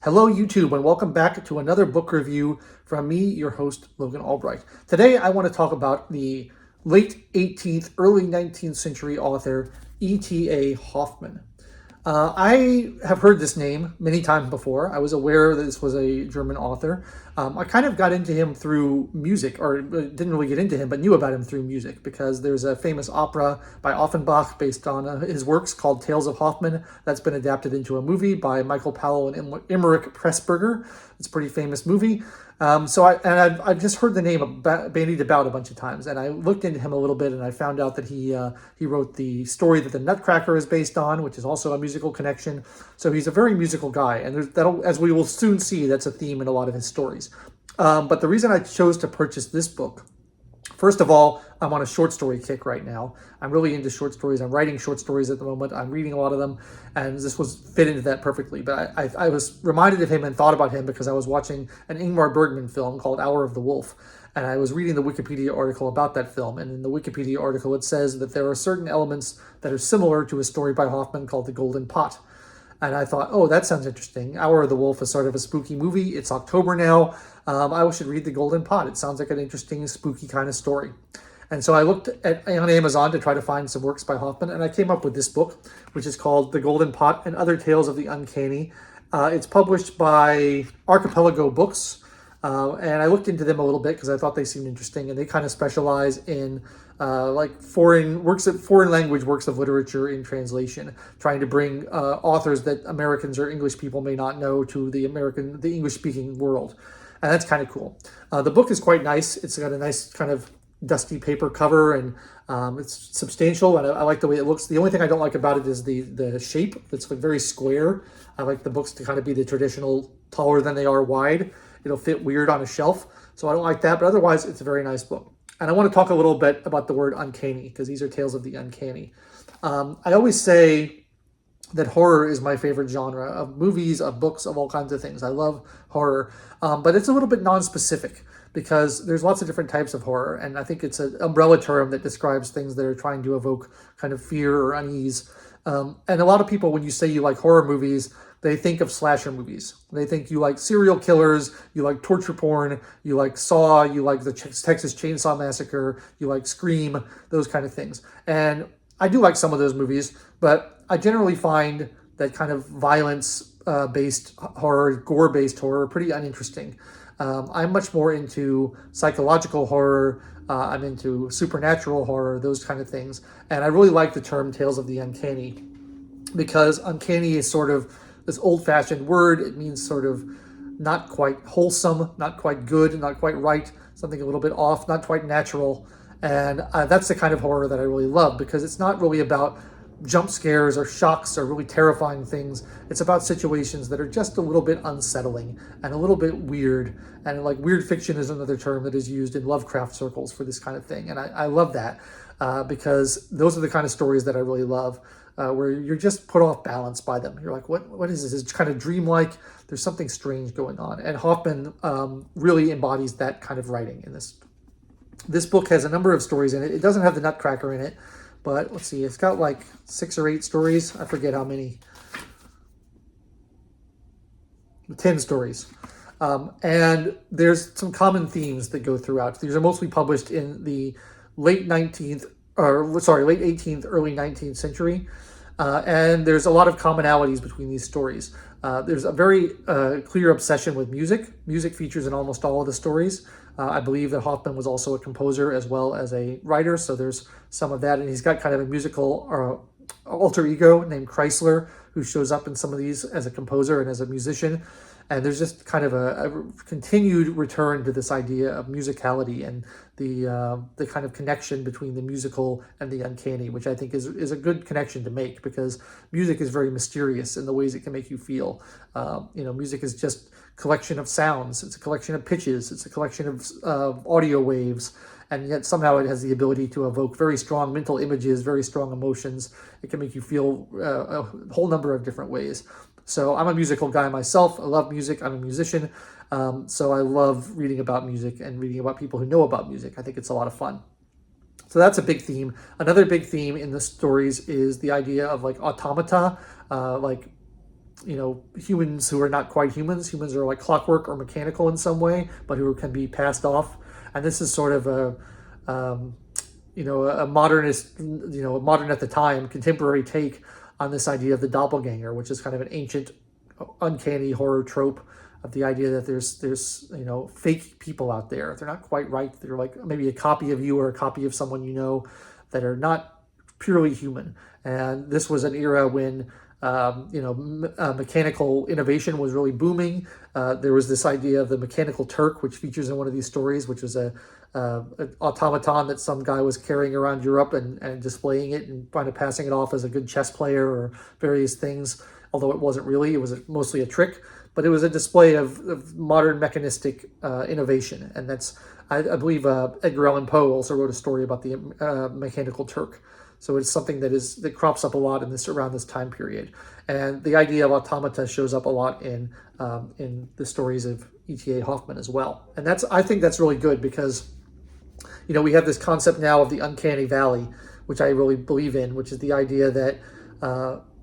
Hello, YouTube, and welcome back to another book review from me, your host, Logan Albright. Today, I want to talk about the late 18th, early 19th century author, ETA Hoffmann. I have heard this name many times before. I was aware that this was a German author. I kind of got into him through music, or didn't really get into him, but knew about him through music because there's a famous opera by Offenbach based on his works called Tales of Hoffmann that's been adapted into a movie by Michael Powell and Emmerich Pressburger. It's a pretty famous movie. I've just heard the name bandied about a bunch of times, and I looked into him a little bit, and I found out that he wrote the story that the Nutcracker is based on, which is also a musical connection. So he's a very musical guy, and as we will soon see, that's a theme in a lot of his stories. But the reason I chose to purchase this book, first of all, I'm on a short story kick right now. I'm really into short stories. I'm writing short stories at the moment. I'm reading a lot of them, and this was fit into that perfectly. But I was reminded of him and thought about him because I was watching an Ingmar Bergman film called Hour of the Wolf, and I was reading the Wikipedia article about that film. And in the Wikipedia article, it says that there are certain elements that are similar to a story by Hoffmann called The Golden Pot. And I thought, oh, that sounds interesting. Hour of the Wolf is sort of a spooky movie. It's October now. I should read The Golden Pot. It sounds like an interesting, spooky kind of story. And so I looked on Amazon to try to find some works by Hoffmann, and I came up with this book, which is called The Golden Pot and Other Tales of the Uncanny. It's published by Archipelago Books, and I looked into them a little bit because I thought they seemed interesting, and they kind of specialize in foreign language works of literature in translation, trying to bring authors that Americans or English people may not know to the English-speaking world. And that's kind of cool. The book is quite nice. It's got a nice kind of dusty paper cover, and it's substantial, and I like the way it looks. The only thing I don't like about it is the shape. It's like very square. I like the books to kind of be the traditional taller than they are wide. It'll fit weird on a shelf, so I don't like that, but otherwise it's a very nice book. And I want to talk a little bit about the word uncanny, because these are tales of the uncanny. I always say that horror is my favorite genre of movies, of books, of all kinds of things. I love horror, but it's a little bit non-specific because there's lots of different types of horror, and I think it's an umbrella term that describes things that are trying to evoke kind of fear or unease. And a lot of people, when you say you like horror movies, they think of slasher movies. They think you like serial killers, you like torture porn, you like Saw, you like the Texas Chainsaw Massacre, you like Scream, those kind of things. And I do like some of those movies, but I generally find that kind of violence-based horror, gore-based horror, pretty uninteresting. I'm much more into psychological horror. I'm into supernatural horror, those kind of things. And I really like the term Tales of the Uncanny because uncanny is sort of this old-fashioned word. It means sort of not quite wholesome, not quite good, not quite right, something a little bit off, not quite natural. And that's the kind of horror that I really love because it's not really about jump scares or shocks or really terrifying things. It's about situations that are just a little bit unsettling and a little bit weird. And like weird fiction is another term that is used in Lovecraft circles for this kind of thing. And I love that because those are the kind of stories that I really love, where you're just put off balance by them. You're like, what is this? It's kind of dreamlike. There's something strange going on. And Hoffmann really embodies that kind of writing in this. This book has a number of stories in it. It doesn't have the Nutcracker in it, but let's see, it's got like 6 or 8 stories. I forget how many. 10 stories. And there's some common themes that go throughout. These are mostly published in the late 18th, early 19th century. And there's a lot of commonalities between these stories. There's a very clear obsession with music. Music features in almost all of the stories. I believe that Hoffmann was also a composer as well as a writer, so there's some of that. And he's got kind of a musical alter ego named Chrysler, who shows up in some of these as a composer and as a musician. And there's just kind of a continued return to this idea of musicality and the kind of connection between the musical and the uncanny, which I think is a good connection to make because music is very mysterious in the ways it can make you feel. Music is just a collection of sounds. It's a collection of pitches. It's a collection of audio waves. And yet somehow it has the ability to evoke very strong mental images, very strong emotions. It can make you feel a whole number of different ways. So I'm a musical guy myself. I love music. I'm a musician. So I love reading about music and reading about people who know about music. I think it's a lot of fun. So that's a big theme. Another big theme in the stories is the idea of like automata, like humans who are not quite humans. Humans are like clockwork or mechanical in some way, but who can be passed off. And this is sort of a modernist, a modern at the time, contemporary take on this idea of the doppelganger, which is kind of an ancient, uncanny horror trope of the idea that there's fake people out there. They're not quite right. They're like maybe a copy of you or a copy of someone that are not purely human. And this was an era when mechanical innovation was really booming. There was this idea of the mechanical Turk, which features in one of these stories, which was an automaton that some guy was carrying around Europe and displaying it and kind of passing it off as a good chess player or various things, although it wasn't really. It was mostly a trick, but it was a display of modern mechanistic innovation. And that's, I believe Edgar Allan Poe also wrote a story about the mechanical Turk. So it's something that crops up a lot around this time period, and the idea of automata shows up a lot in the stories of ETA Hoffmann as well. And I think that's really good because we have this concept now of the uncanny valley, which I really believe in, which is the idea that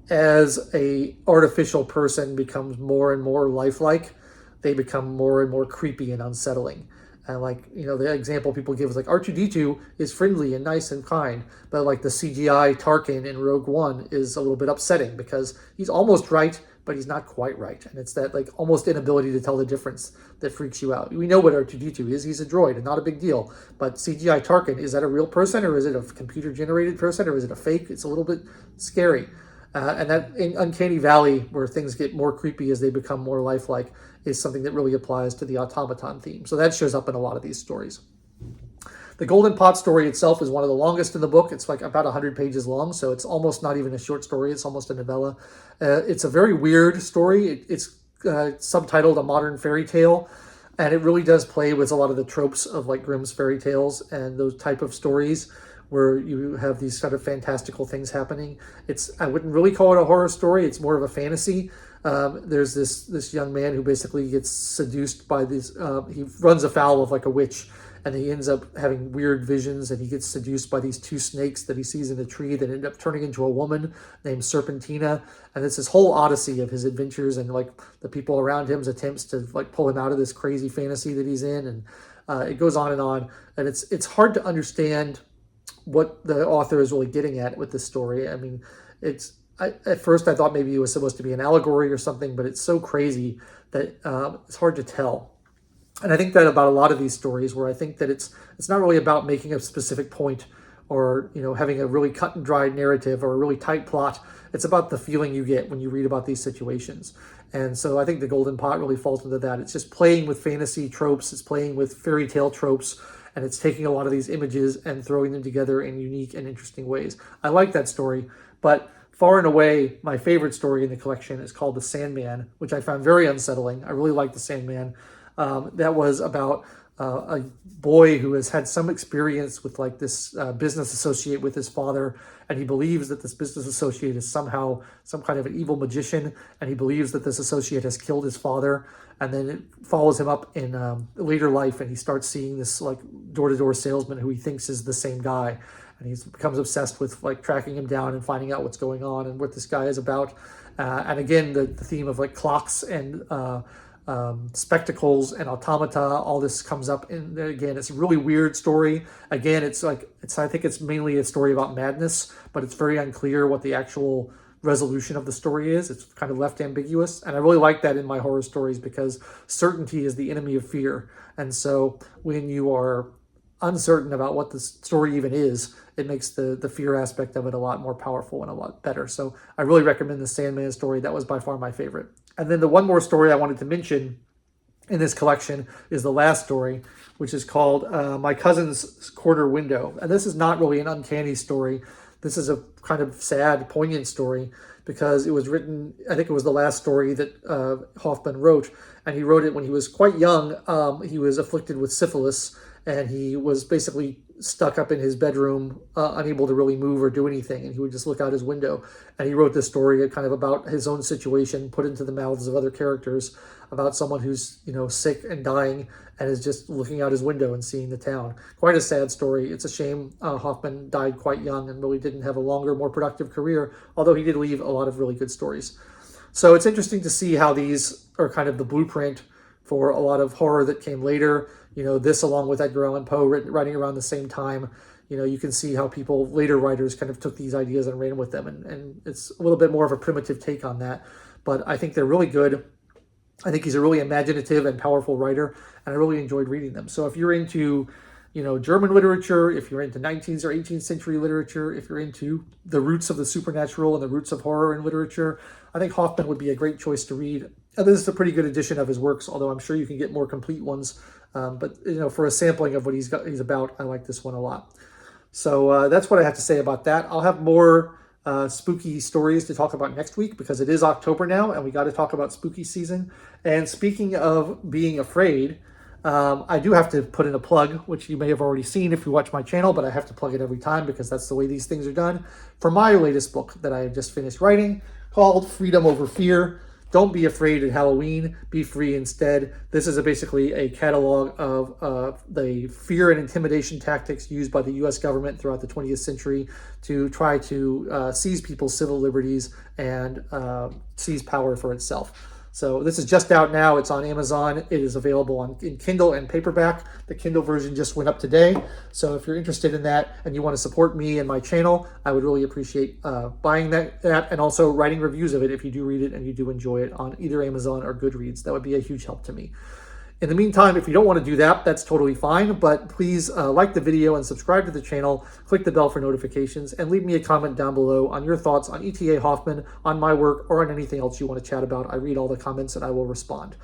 as a artificial person becomes more and more lifelike, they become more and more creepy and unsettling. And the example people give is like R2-D2 is friendly and nice and kind, but like the CGI Tarkin in Rogue One is a little bit upsetting because he's almost right, but he's not quite right. And it's that like almost inability to tell the difference that freaks you out. We know what R2-D2 is. He's a droid and not a big deal. But CGI Tarkin, is that a real person or is it a computer generated person or is it a fake? It's a little bit scary. And that in Uncanny Valley, where things get more creepy as they become more lifelike, is something that really applies to the automaton theme. So that shows up in a lot of these stories. The Golden Pot story itself is one of the longest in the book. It's like about 100 pages long, so it's almost not even a short story. It's almost a novella. It's a very weird story. It's subtitled A Modern Fairy Tale, and it really does play with a lot of the tropes of like Grimm's fairy tales and those type of stories, where you have these sort of fantastical things happening. I wouldn't really call it a horror story. It's more of a fantasy. There's this young man who basically gets seduced by this. He runs afoul of like a witch, and he ends up having weird visions, and he gets seduced by these two snakes that he sees in a tree that end up turning into a woman named Serpentina. And it's this whole odyssey of his adventures and like the people around him's attempts to like pull him out of this crazy fantasy that he's in. And it goes on. And it's hard to understand what the author is really getting at with this story. I mean, at first I thought maybe it was supposed to be an allegory or something, but it's so crazy that it's hard to tell. And I think that about a lot of these stories, where I think that it's not really about making a specific point or having a really cut and dried narrative or a really tight plot. It's about the feeling you get when you read about these situations. And so I think the Golden Pot really falls into that. It's just playing with fantasy tropes. It's playing with fairy tale tropes. And it's taking a lot of these images and throwing them together in unique and interesting ways. I like that story, but far and away, my favorite story in the collection is called The Sandman, which I found very unsettling. I really like The Sandman. That was about a boy who has had some experience with like this business associate with his father, and he believes that this business associate is somehow some kind of an evil magician, and he believes that this associate has killed his father. And then it follows him up in later life, and he starts seeing this like door-to-door salesman who he thinks is the same guy, and he becomes obsessed with like tracking him down and finding out what's going on and what this guy is about. And again, the theme of like clocks and spectacles and automata, all this comes up. And again, it's a really weird story. Again, I think it's mainly a story about madness, but it's very unclear what the actual resolution of the story is. It's kind of left ambiguous. And I really like that in my horror stories, because certainty is the enemy of fear. And so when you are uncertain about what the story even is, it makes the fear aspect of it a lot more powerful and a lot better. So I really recommend the Sandman story. That was by far my favorite. And then the one more story I wanted to mention in this collection is the last story, which is called My Cousin's Corner Window. And this is not really an uncanny story. This is a kind of sad, poignant story, because it was written, I think it was the last story that Hoffmann wrote, and he wrote it when he was quite young. He was afflicted with syphilis, and he was basically stuck up in his bedroom, unable to really move or do anything, and he would just look out his window. And he wrote this story kind of about his own situation, put into the mouths of other characters, about someone who's sick and dying and is just looking out his window and seeing the town. Quite a sad story. It's a shame Hoffmann died quite young and really didn't have a longer, more productive career, although he did leave a lot of really good stories. So it's interesting to see how these are kind of the blueprint for a lot of horror that came later. This along with Edgar Allan Poe writing around the same time. You can see how later writers kind of took these ideas and ran with them. And it's a little bit more of a primitive take on that. But I think they're really good. I think he's a really imaginative and powerful writer, and I really enjoyed reading them. So if you're into, German literature, if you're into 19th or 18th century literature, if you're into the roots of the supernatural and the roots of horror in literature, I think Hoffmann would be a great choice to read. And this is a pretty good edition of his works, although I'm sure you can get more complete ones. But for a sampling of what he's about, I like this one a lot. So that's what I have to say about that. I'll have more spooky stories to talk about next week because it is October now and we got to talk about spooky season. And speaking of being afraid, I do have to put in a plug, which you may have already seen if you watch my channel, but I have to plug it every time because that's the way these things are done, for my latest book that I have just finished writing called Freedom Over Fear. Don't be afraid at Halloween, be free instead. This is basically a catalog of the fear and intimidation tactics used by the US government throughout the 20th century to try to seize people's civil liberties and seize power for itself. So this is just out now. It's on Amazon. It is available in Kindle and paperback. The Kindle version just went up today. So if you're interested in that and you want to support me and my channel, I would really appreciate buying that and also writing reviews of it if you do read it and you do enjoy it on either Amazon or Goodreads. That would be a huge help to me. In the meantime, if you don't want to do that, that's totally fine, but please like the video and subscribe to the channel, click the bell for notifications, and leave me a comment down below on your thoughts on ETA Hoffmann, on my work, or on anything else you want to chat about. I read all the comments and I will respond.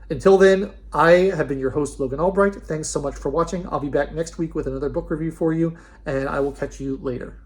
Until then, I have been your host, Logan Albright. Thanks so much for watching. I'll be back next week with another book review for you, and I will catch you later.